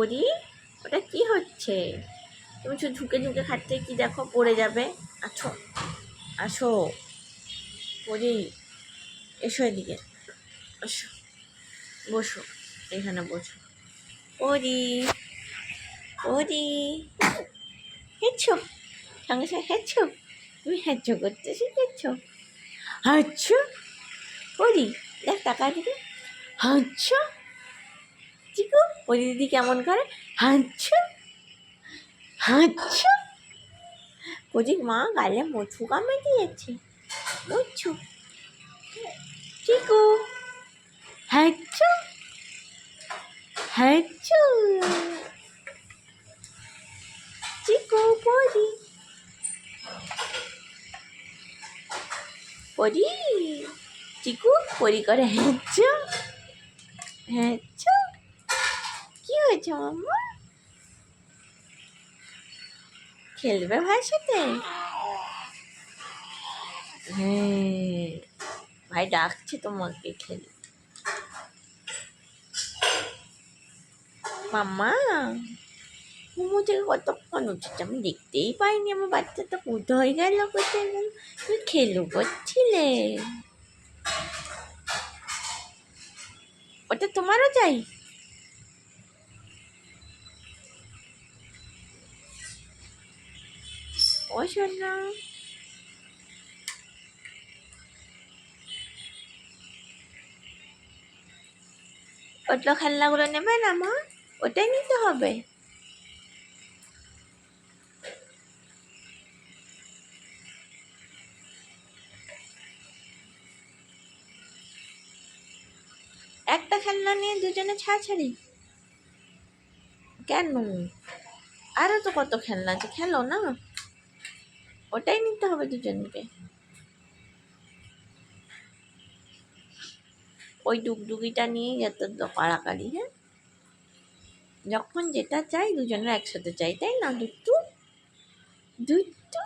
পরি, ওটা কি হচ্ছে? তুমি শুধু ঝুঁকে ঝুঁকে খাচ্ছে, কি দেখো পড়ে যাবে। আছো, আসো পরি, এসো এদিকে, আসো, বসো, এখানে বসো। পরি, পরি, হেঁচো, সঙ্গে সঙ্গে হেঁচো, তুমি হেঁচো করতে শিখেছো। হাঁচো পরি, দেখ টাকা দিদি, হাঁচো, চিকু পরি দিদি কেমন করে, হাঁচো, হাঁচো। পরি মা গালে মোছু কামড়ে দিয়েছে, মোছু। চিকু, হাঁচো, হাঁচো, চিকু পরি, পরি, চিকু পরি করে হেঁচো, হেঁচো। কি হয়েছে মাম্মা? খেলবে ভাইয়ের সাথে? হ্যাঁ, ভাই ডাকছে তোমাকে খেলে। মাম্মা মোমো থেকে কতক্ষণ উঠেছে, আমি দেখতেই পাইনি। আমার বাচ্চাটা কোথায় গেল, কোথায় গেল? তুমি খেলো করছিলে, ওটা তোমারও চাই? ও শোনা, ওটা খেলনাগুলো নেবে না মা? ওটাই নিতে হবে। একটা খেলনা নিয়ে দুজনে ছাড়াছাড়ি কেন? আরও তো কত খেলনা আছে, খেলো না। ওটাই নিতে হবে দুজনকে। ওই ডুগডুগিটা নিয়ে যেত তো কাড়াকাড়ি। হ্যাঁ, যখন যেটা চাই দুজনের একসাথে চাই, তাই না দুট্টু? দুট্টু